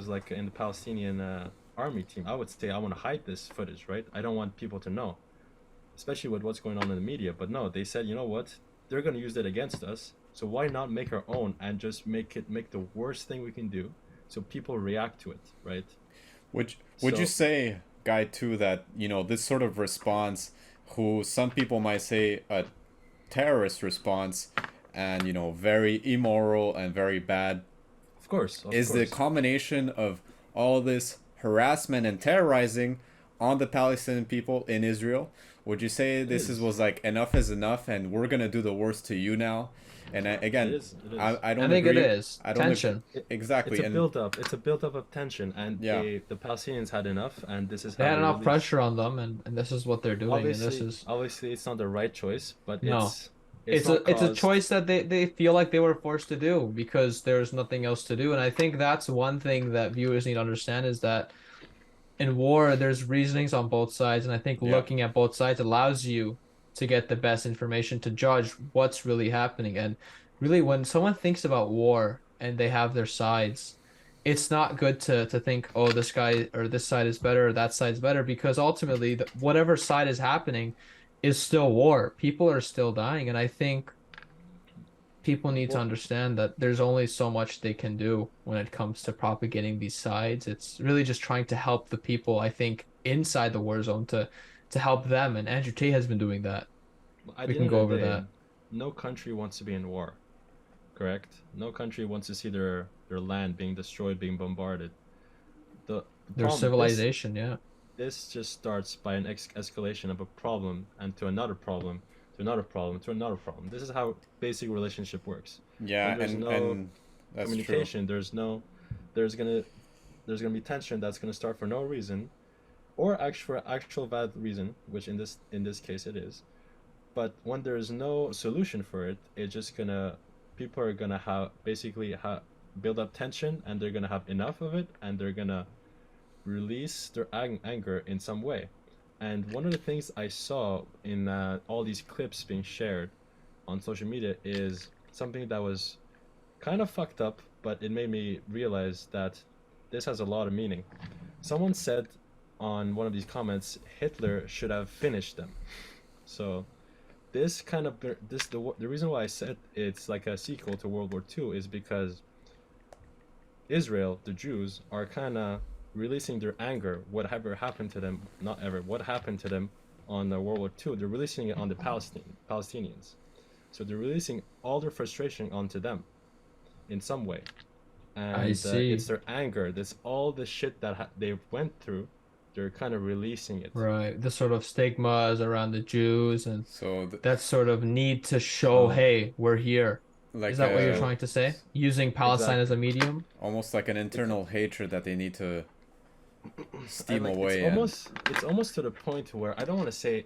like in the Palestinian army team, I would say I want to hide this footage, right? I don't want people to know, especially with what's going on in the media. But no, they said, you know what? They're gonna use it against us. So why not make our own and just make the worst thing we can do, so people react to it, right? Would you So say, Guy, too, that this sort of response, who some people might say a terrorist response, and very immoral and very bad, of is the course, combination of all this harassment and terrorizing on the Palestinian people in Israel? Would you say it this is is. was like enough is enough, and we're gonna do the worst to you now? And It again, is. It I is. I I don't think it agree. is I don't agree tension. It's exactly, a and build up. It's a build up of tension, and yeah. the Palestinians had enough, and this is They how had they enough release. pressure on them, and this is what they're doing, and this Obviously, is obviously, it's not the right choice, but no. it's not It's a caused. choice that they feel like they were forced to do because there's nothing else to do. And I think that's one thing that viewers need to understand is that in war, there's reasonings on both sides, and I think Yeah. looking at both sides allows you to get the best information to judge what's really happening. And really, when someone thinks about war and they have their sides, it's not good to think, oh, this guy or this side is better or that side's better, because ultimately, whatever side is happening is still war. People are still dying, and I think people need to Well, understand that there's only so much they can do when it comes to propagating these sides. It's really just trying to help the people, I think, inside the war zone to help them. And Andrew Tate has been doing that. at We the can end go of the over day, that. no country wants to be in war, correct? No country wants to see their land being destroyed, being bombarded. The Their problem civilization, yeah. this just starts by an escalation of a problem and to another problem, to another problem, to another problem. This is how basic relationship works. When Yeah, there's no and that's true. communication, there's gonna there's gonna be tension that's gonna start for no reason, or for actual valid reason, which in this case it is. But when there's no solution for it, it's just gonna people are gonna have basically build up tension, and they're gonna have enough of it, and they're gonna release their anger in some way. And one of the things I saw in all these clips being shared on social media is something that was kind of fucked up, but it made me realize that this has a lot of meaning. Someone said on one of these comments, Hitler should have finished them. So this kind of this the reason why I said it's like a sequel to World War II is because Israel, the Jews, are kind of releasing their anger, whatever happened to them, not ever, what happened to them on World War II, they're releasing it on the Palestinians. So they're releasing all their frustration onto them in some way. I And it's see. their anger, that's all the shit that they went through, they're kind of releasing it. Right. The sort of stigmas around the Jews and So that sort of need to show, So, hey, we're here. Is like that what you're so trying to say? Using Palestine as exactly. a medium? almost like an It's internal hatred that they need to and steam like away, and it's almost to the point where I don't want to say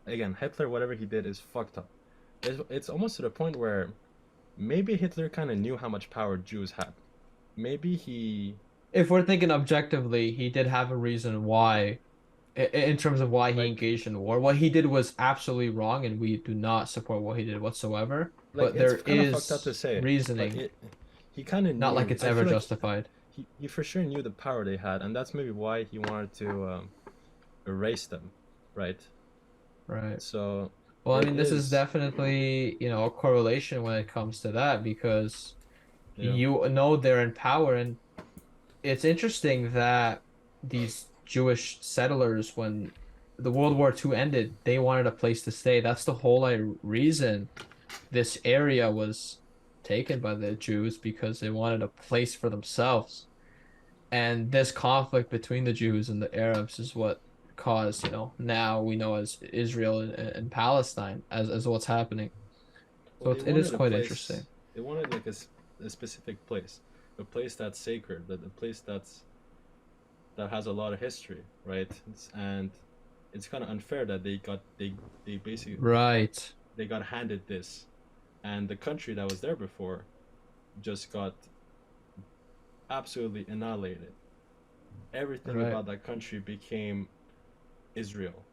again Hitler whatever he did is fucked up. It's almost to the point where maybe Hitler kind of knew how much power Jews had. Maybe he If we're thinking objectively, he did have a reason why, in terms of why he like engaged in the war. What he did was absolutely wrong, and we do not support what he did whatsoever. But it's there kind of fucked up to is say, but reasoning, it he kind of not like knew. it's I ever feel like justified. he for sure knew the power they had, and that's maybe why he wanted to erase them, right? Right. So Well, I it mean, this is is, definitely, a correlation when it comes to that because yeah. you know they're in power, and it's interesting that these Jewish settlers, when the World War II ended, they wanted a place to stay. That's the whole reason this area was taken by the Jews because they wanted a place for themselves. And this conflict between the Jews and the Arabs is what caused, now we know as Israel and Palestine as what's happening. So they it is wanted a quite place. interesting. They wanted like a specific place, a place that's sacred, that a place that has a lot of history, right? And it's kind of unfair that they basically Right. they got handed this, and the country that was there before just got absolutely annihilated. Everything Right. about that country became Israel.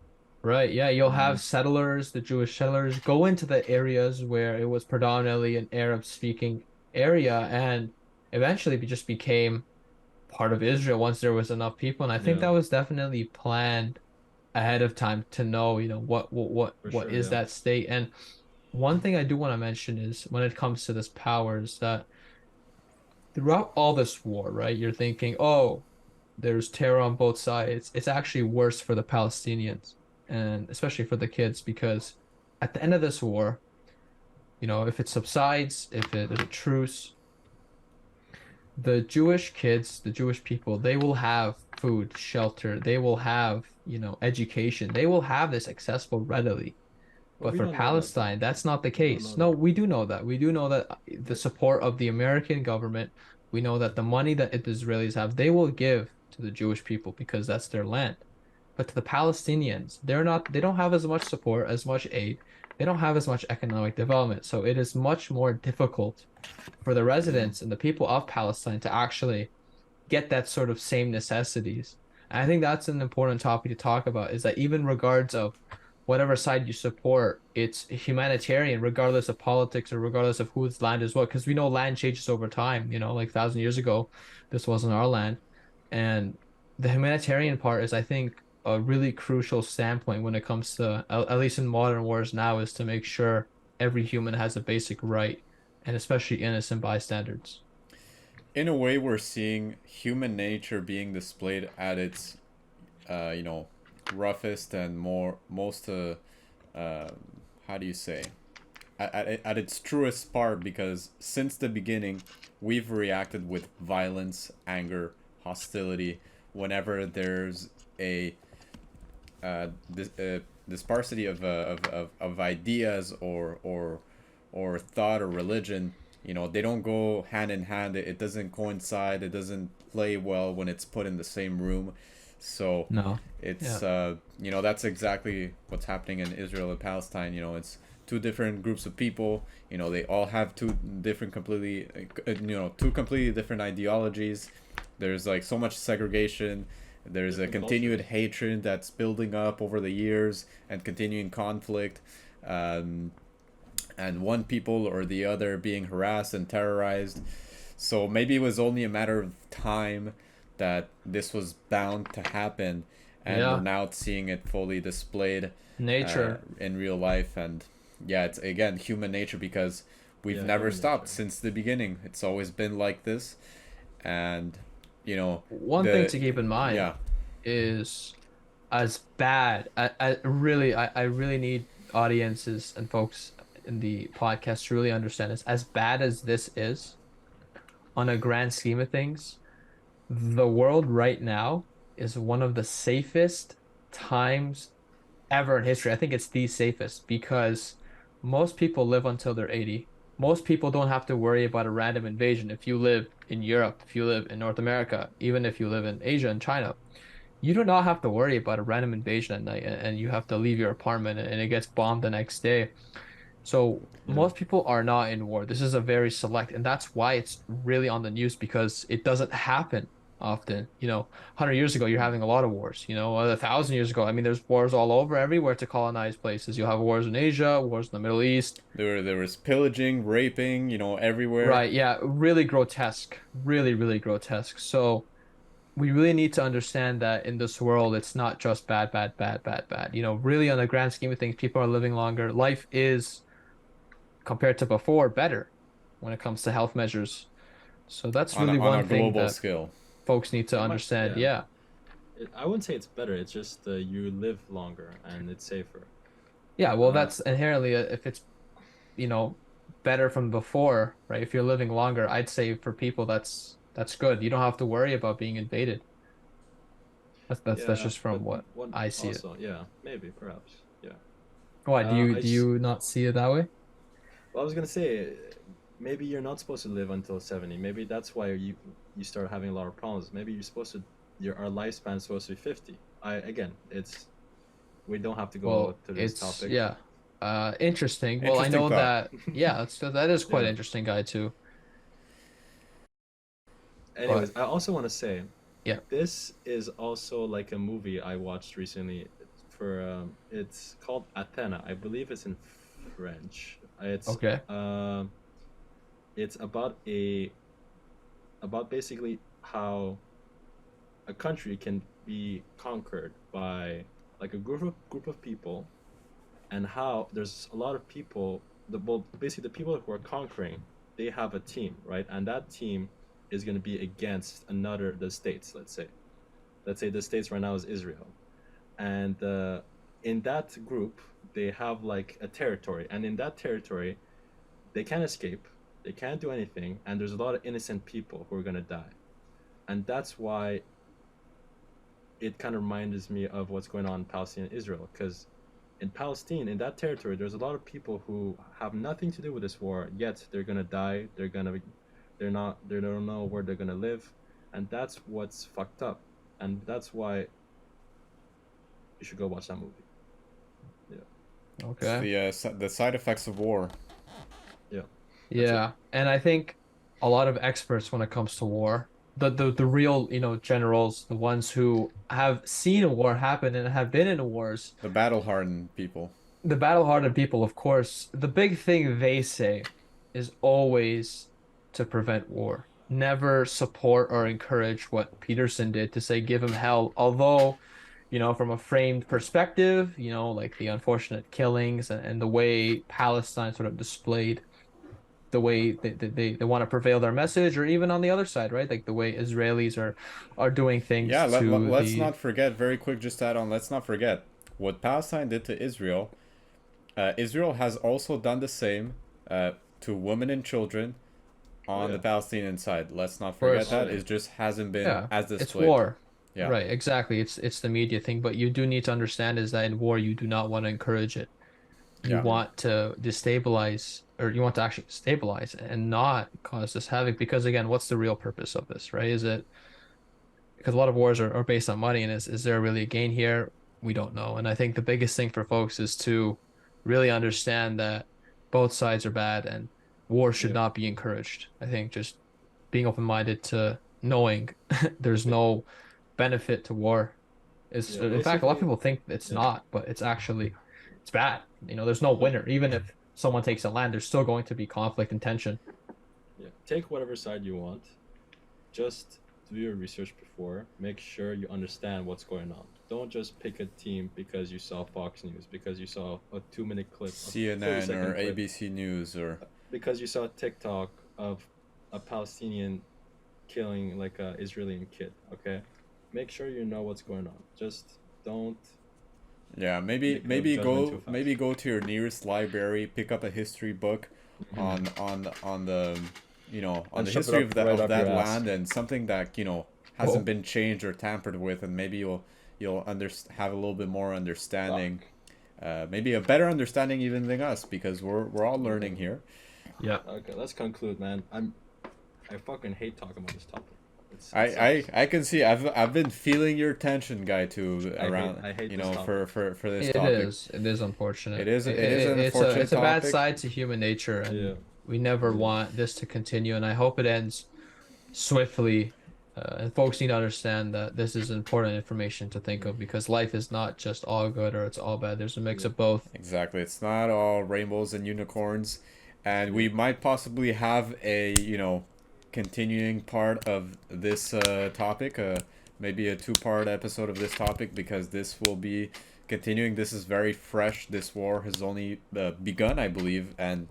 Right. Yeah, you'll have And settlers, the Jewish settlers, go into the areas where it was predominantly an Arab-speaking area, and eventually it just became part of Israel once there was enough people. And I think yeah, that was definitely planned ahead of time to know, for what sure, is yeah. that state. And one thing I do want to mention is when it comes to this power is that throughout all this war, right, you're thinking, oh, there's terror on both sides. It's actually worse for the Palestinians and especially for the kids because at the end of this war, if it subsides, if there's a truce, the Jewish kids, the Jewish people, they will have food, shelter, they will have, education, they will have this accessible readily. But But we for don't know that though. Palestine, that's not the We don't case. know No, that. we do know that. We do know that the Like, support of the American government, we know that the money that the Israelis have, they will give to the Jewish people because that's their land. But to the Palestinians, they don't have as much support, as much aid. They don't have as much economic development. So it is much more difficult for the yeah, residents and the people of Palestine to actually get that sort of same necessities. And I think that's an important topic to talk about is that even regards of whatever side you support, it's humanitarian, regardless of politics or regardless of whose land is what, because we know land changes over time, like 1,000 years ago, this wasn't our land. And the humanitarian part is, I think, a really crucial standpoint when it comes to, at least in modern wars now, is to make sure every human has a basic right, and especially innocent bystanders. In a way, we're seeing human nature being displayed at its, you know, roughest and most, uh, how do you say, at its truest part, because since the beginning, we've reacted with violence, anger, hostility, whenever there's a disparity of ideas or thought or religion. You know, they don't go hand in hand. It doesn't coincide. It doesn't play well when it's put in the same room. So No. it's Yeah. you know, that's exactly what's happening in Israel and Palestine. You know, it's two different groups of people. You know, they all have two completely different ideologies. There's like so much segregation. There's a different continued cultures. hatred that's building up over the years and continuing conflict. And one people or the other being harassed and terrorized. So maybe it was only a matter of time that this was bound to happen, and we're Yeah. now seeing it fully displayed Nature. in real life. And yeah, it's again human nature, because we've Yeah, never human stopped nature. since the beginning. It's always been like this, and you know One thing the to keep in mind yeah. is as bad. I really need audiences and folks in the podcast to really understand this. As bad as this is, on a grand scheme of things, the world right now is one of the safest times ever in history. I think it's the safest because most people live until they're 80. Most people don't have to worry about a random invasion. If you live in Europe, if you live in North America, even if you live in Asia and China, you do not have to worry about a random invasion at night and you have to leave your apartment and it gets bombed the next day. So Yeah, most people are not in war. This is a very select, and that's why it's really on the news because it doesn't happen often. 100 years ago, you're yeah, having a lot of wars. 1,000 years ago, I mean, there's wars all over everywhere to colonize places. You'll have wars in Asia, wars in the Middle East. There was pillaging, raping, you know, everywhere. Right, yeah, really grotesque, really, really grotesque. So we really need to understand that in this world, it's not just bad, bad, bad, bad, bad. Really on the grand scheme of things, people are living longer. Life is compared to before better when it comes to health measures. So that's On really on one a thing global that scale. folks need to it might. understand. Yeah, Yeah. I wouldn't say it's better. It's just you live longer and it's safer. Yeah, well, Uh, that's inherently if it's, you know, better from before, right? If you're living longer, I'd say for people that's good. You don't have to worry about being invaded. That's yeah, just but from what one I see it. also, yeah, maybe, perhaps, yeah. Why Uh, I do s- you not see it that way? Well, I was gonna say, maybe you're not supposed to live until 70. Maybe that's why you start having a lot of problems. Maybe you're supposed to, our lifespan is supposed to be 50. It's we don't have to go Well, to this it's topic. yeah. Interesting. Well, I Interesting know thought. that that is quite Yeah. interesting guy too. Anyways, But I also want to say, yeah. this is also like a movie I watched recently. It's called Athena. I believe it's in French. Okay. It's about basically how a country can be conquered by like a group of people, and how there's a lot of people. Basically the people who are conquering, they have a team, right? And that team is going to be against the states. Let's say the states right now is Israel, and in that group they have like a territory, and in that territory they can't escape, they can't do anything, and there's a lot of innocent people who are going to die. And that's why it kind of reminds me of what's going on in Palestine and Israel, because in Palestine, in that territory, there's a lot of people who have nothing to do with this war, yet they're gonna die. They don't know where they're gonna live, and that's what's fucked up, and that's why you should go watch that movie. Yeah, Okay. The side effects of war. yeah, Yeah. And I think a lot of experts when it comes to war, the real, generals, the ones who have seen a war happen and have been in wars, The battle-hardened people. the battle-hardened people, of course, the big thing they say is always to prevent war. Never support or encourage what Peterson did to say give him hell. Although, from a framed perspective, like the unfortunate killings and the way Palestine sort of displayed the way they want to prevail their message, or even on the other side, right? Like the way Israelis are doing Yeah, things to let's the not forget, very quick, just to add on, let's not forget what Palestine did to Israel. Israel has also done the same to women and children on the yeah, Palestinian side. Let's not forget course. that. It just hasn't been Yeah, as it's displayed. war. Yeah. Right, exactly. It's the media thing, but you do need to understand is that in war you do not want to encourage it. You Yeah. want to destabilize, or you want to actually stabilize and not cause this havoc, because again, what's the real purpose of this, right? Is it because a lot of wars are based on money, and is there really a gain here? We don't know. And I think the biggest thing for folks is to really understand that both sides are bad and war should yeah, not be encouraged. I think just being open-minded to knowing there's no benefit to war is, yeah. in fact, a lot of Basically, people think it's yeah, not, but it's bad. There's no winner. Even if someone takes a land, there's still going to be conflict and tension. yeah. Take whatever side you want. Just do your research before. Make sure you understand what's going on. Don't just pick a team because you saw Fox News, because you saw a 2 minute clip, a CNN 30-second or clip, ABC News or because you saw a TikTok of a Palestinian killing like a Israeli kid. Okay, make sure you know what's going on. Just don't yeah, make a judgment too fast. maybe go to your nearest library, pick up a history book on the on And the shove it history up of right up that your ass. land, and something that Whoa. hasn't been changed or tampered with, and maybe you'll have a little bit more understanding, maybe a better understanding even than us, because we're all learning here. Yeah. Okay, let's conclude, man. I fucking hate talking about this topic. I can see I've been feeling your tension, guy, too, around I hate you this know topic. for this It topic. is. It is unfortunate. It is an unfortunate It's a bad topic. side to human nature, and Yeah. we never Yeah. want this to continue. And I hope it ends swiftly. And folks need to understand that this is important information to think of, because life is not just all good or it's all bad. There's a mix of both. Exactly. It's not all rainbows and unicorns. And we might possibly have a, continuing part of this topic, maybe a two-part episode of this topic, because this will be continuing. This is very fresh. This war has only begun, I believe. And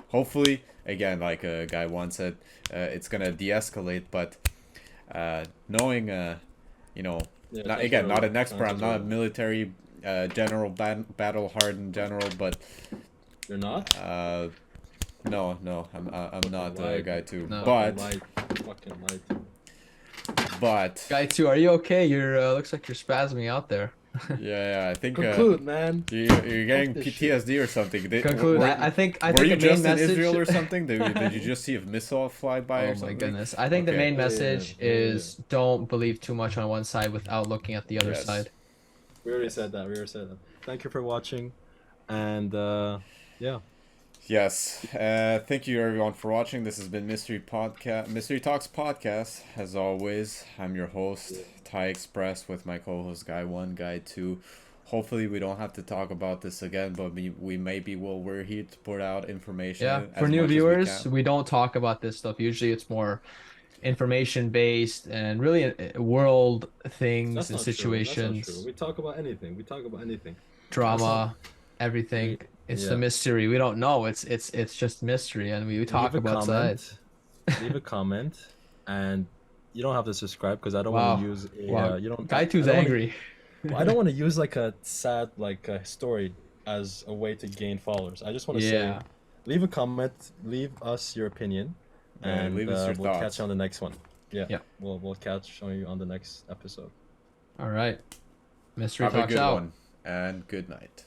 hopefully, again, like a guy once said, it's going to de-escalate. But knowing, Yeah, not, thank again, you, not an Roland. expert. I'm Sounds not a good. military general, battle-hardened general, but You're not? no, I'm not a lied. guy too. No. Fucking lied to me. But Guy two, are you okay? You're looks like you're spasming out there. Yeah, I think Conclude, man. you're getting this PTSD or something. Conclude. I think were the you main just in message. Israel or something? Did you just see a missile fly by Oh or my something? goodness. I think the Okay. main message Yeah. is don't believe too much on one side without looking at the other Yes. side. We already said that. Thank you for watching, and yeah. Yes. Thank you everyone for watching. This has been Mystery Talks Podcast. As always, I'm your host, Thai Express, with my co-host Guy 1, Guy 2. Hopefully we don't have to talk about this again, but we're here to put out information. Yeah, as for new much as we viewers, can. we don't talk about this stuff. Usually it's more information based and really world things That's and not true. situations, We talk about anything. drama, everything. It's the mystery. We don't know. It's just mystery, and we talk about sides. Leave a comment, and you don't have to subscribe because I don't Wow. want to use a. Wow. You don't. Guy I two's don't wanna- angry. I don't want to use like a sad story as a way to gain followers. I just want to Yeah. say, leave a comment, leave us your opinion, and leave us your we'll thoughts. catch you on the next one. Yeah. Yeah. We'll catch on you on the next episode. All right. Mystery Have a Talks good out. one and good night.